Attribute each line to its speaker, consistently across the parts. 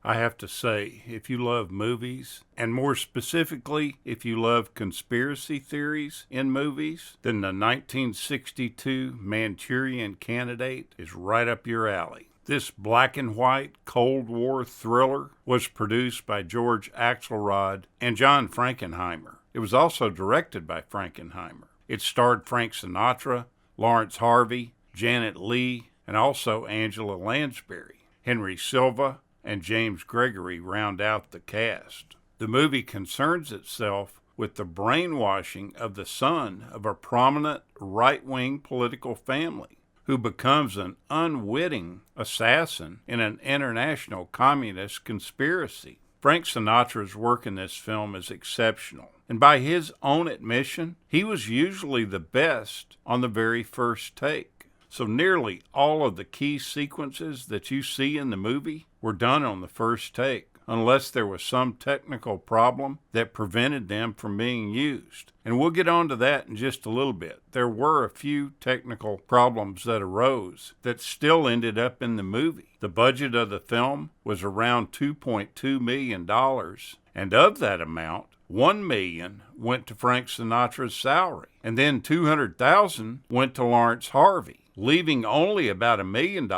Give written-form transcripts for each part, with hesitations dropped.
Speaker 1: I have to say, if you love movies, and more specifically, if you love conspiracy theories in movies, then the 1962 Manchurian Candidate is right up your alley. This black and white Cold War thriller was produced by George Axelrod and John Frankenheimer. It was also directed by Frankenheimer. It starred Frank Sinatra, Lawrence Harvey, Janet Leigh, and also Angela Lansbury. Henry Silva and James Gregory round out the cast. The movie concerns itself with the brainwashing of the son of a prominent right-wing political family who becomes an unwitting assassin in an international communist conspiracy. Frank Sinatra's work in this film is exceptional, and by his own admission, he was usually the best on the very first take. So nearly all of the key sequences that you see in the movie were done on the first take, unless there was some technical problem that prevented them from being used. And we'll get on to that in just a little bit. There were a few technical problems that arose that still ended up in the movie. The budget of the film was around $2.2 million, and of that amount, $1 million went to Frank Sinatra's salary, and then $200,000 went to Lawrence Harvey, leaving only about $1 million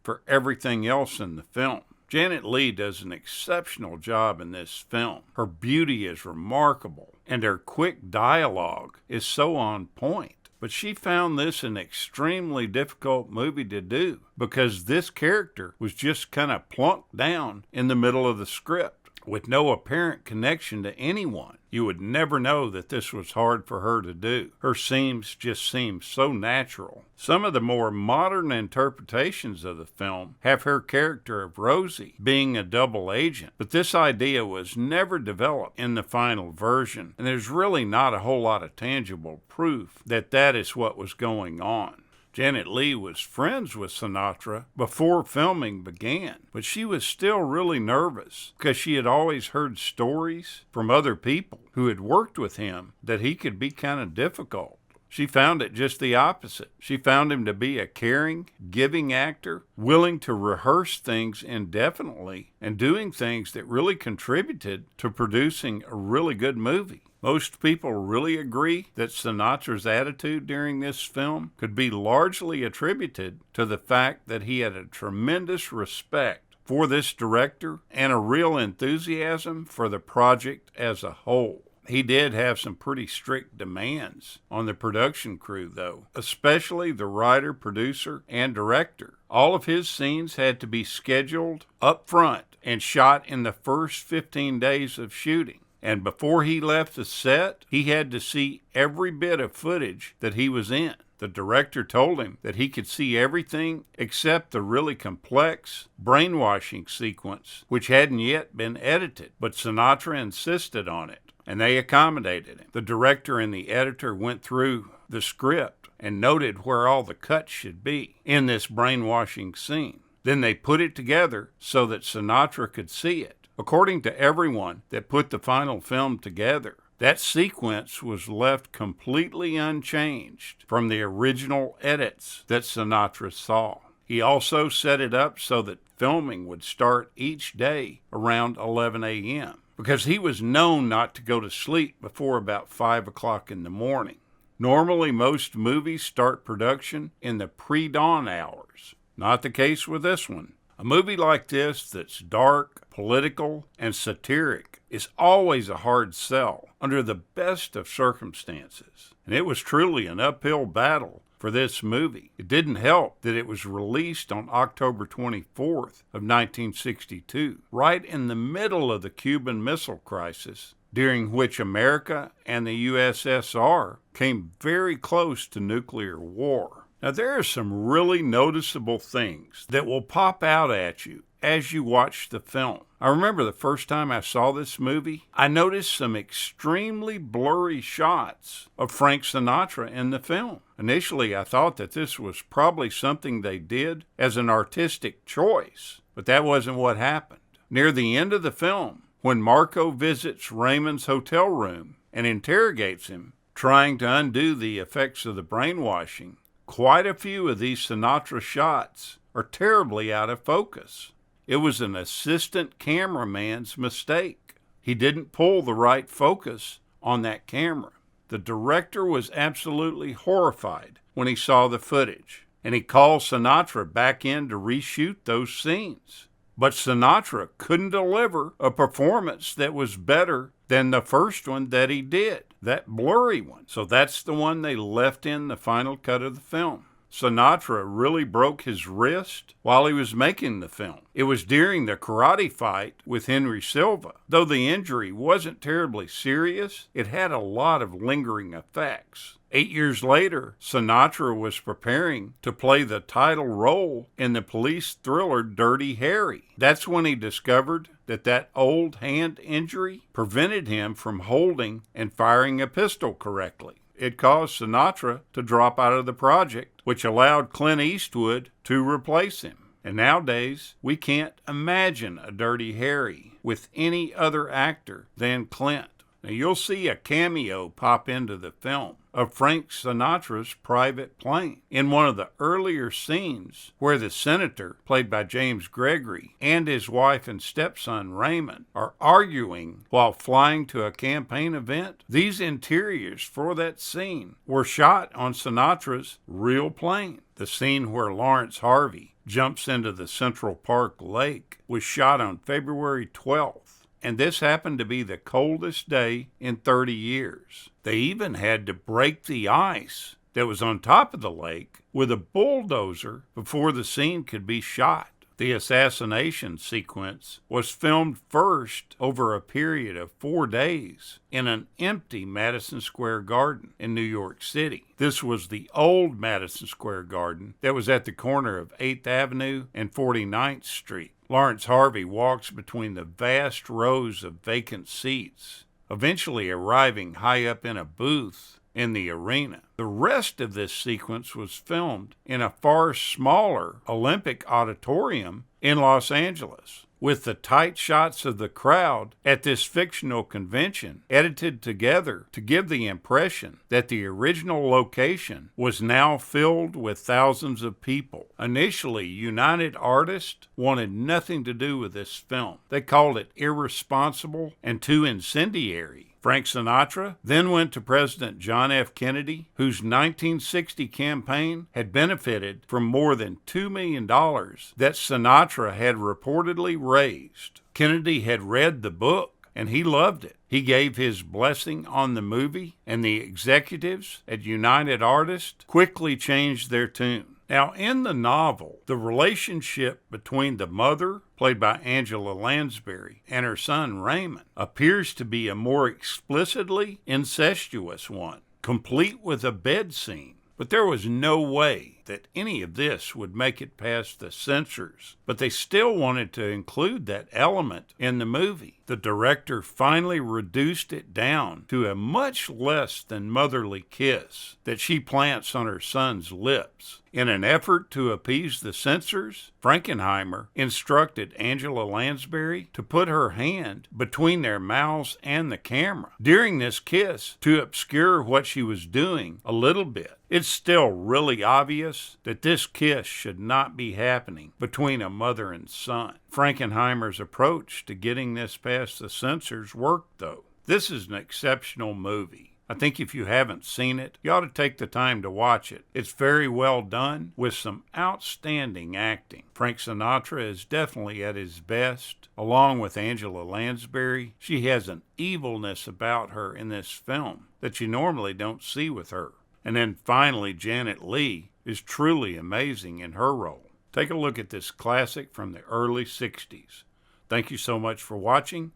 Speaker 1: for everything else in the film. Janet Leigh does an exceptional job in this film. Her beauty is remarkable, and her quick dialogue is so on point. But she found this an extremely difficult movie to do because this character was just kind of plunked down in the middle of the script with no apparent connection to anyone. You would never know that this was hard for her to do. Her scenes just seem so natural. Some of the more modern interpretations of the film have her character of Rosie being a double agent, but this idea was never developed in the final version, and there's really not a whole lot of tangible proof that that is what was going on. Janet Leigh was friends with Sinatra before filming began, but she was still really nervous because she had always heard stories from other people who had worked with him that he could be kind of difficult. She found it just the opposite. She found him to be a caring, giving actor, willing to rehearse things indefinitely and doing things that really contributed to producing a really good movie. Most people really agree that Sinatra's attitude during this film could be largely attributed to the fact that he had a tremendous respect for this director and a real enthusiasm for the project as a whole. He did have some pretty strict demands on the production crew, though, especially the writer, producer, and director. All of his scenes had to be scheduled up front and shot in the first 15 days of shooting. And before he left the set, he had to see every bit of footage that he was in. The director told him that he could see everything except the really complex brainwashing sequence, which hadn't yet been edited, but Sinatra insisted on it, and they accommodated him. The director and the editor went through the script and noted where all the cuts should be in this brainwashing scene. Then they put it together so that Sinatra could see it. According to everyone that put the final film together, that sequence was left completely unchanged from the original edits that Sinatra saw. He also set it up so that filming would start each day around 11 a.m. because he was known not to go to sleep before about 5 o'clock in the morning. Normally, most movies start production in the pre-dawn hours. Not the case with this one. A movie like this that's dark, political, and satiric is always a hard sell under the best of circumstances. And it was truly an uphill battle for this movie. It didn't help that it was released on October 24th of 1962, right in the middle of the Cuban Missile Crisis, during which America and the USSR came very close to nuclear war. Now, there are some really noticeable things that will pop out at you as you watch the film. I remember the first time I saw this movie, I noticed some extremely blurry shots of Frank Sinatra in the film. Initially, I thought that this was probably something they did as an artistic choice, but that wasn't what happened. Near the end of the film, when Marco visits Raymond's hotel room and interrogates him, trying to undo the effects of the brainwashing, quite a few of these Sinatra shots are terribly out of focus. it was an assistant cameraman's mistake. He didn't pull the right focus on that camera. The director was absolutely horrified when he saw the footage, and he called Sinatra back in to reshoot those scenes. But Sinatra couldn't deliver a performance that was better than the first one that he did, that blurry one. So that's the one they left in the final cut of the film. Sinatra really broke his wrist while he was making the film. It was during the karate fight with Henry Silva. Though the injury wasn't terribly serious, it had a lot of lingering effects. 8 years later, Sinatra was preparing to play the title role in the police thriller Dirty Harry. That's when he discovered that old hand injury prevented him from holding and firing a pistol correctly. It caused Sinatra to drop out of the project, which allowed Clint Eastwood to replace him. And nowadays, we can't imagine a Dirty Harry with any other actor than Clint. Now, you'll see a cameo pop into the film of Frank Sinatra's private plane in one of the earlier scenes where the senator, played by James Gregory, and his wife and stepson Raymond are arguing while flying to a campaign event. These interiors for that scene were shot on Sinatra's real plane. The scene where Lawrence Harvey jumps into the Central Park Lake was shot on February 12th. And this happened to be the coldest day in 30 years. They even had to break the ice that was on top of the lake with a bulldozer before the scene could be shot. The assassination sequence was filmed first over a period of 4 days in an empty Madison Square Garden in New York City. This was the old Madison Square Garden that was at the corner of 8th Avenue and 49th Street. Lawrence Harvey walks between the vast rows of vacant seats, eventually arriving high up in a booth in the arena. The rest of this sequence was filmed in a far smaller Olympic auditorium in Los Angeles, with the tight shots of the crowd at this fictional convention edited together to give the impression that the original location was now filled with thousands of people. Initially, United Artists wanted nothing to do with this film. They called it irresponsible and too incendiary. Frank Sinatra then went to President John F. Kennedy, whose 1960 campaign had benefited from more than $2 million that Sinatra had reportedly raised. Kennedy had read the book, and he loved it. He gave his blessing on the movie, and the executives at United Artists quickly changed their tune. Now, in the novel, the relationship between the mother, played by Angela Lansbury, and her son Raymond appears to be a more explicitly incestuous one, complete with a bed scene. But there was no way that any of this would make it past the censors. But they still wanted to include that element in the movie. The director finally reduced it down to a much less than motherly kiss that she plants on her son's lips. In an effort to appease the censors, Frankenheimer instructed Angela Lansbury to put her hand between their mouths and the camera during this kiss to obscure what she was doing a little bit. It's still really obvious that this kiss should not be happening between a mother and son. Frankenheimer's approach to getting this past the censors worked, though. This is an exceptional movie. I think if you haven't seen it, you ought to take the time to watch it. It's very well done with some outstanding acting. Frank Sinatra is definitely at his best, along with Angela Lansbury. She has an evilness about her in this film that you normally don't see with her. And then finally, Janet Leigh is truly amazing in her role. Take a look at this classic from the early 60s. Thank you so much for watching,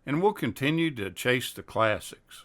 Speaker 1: and we'll continue to chase the classics.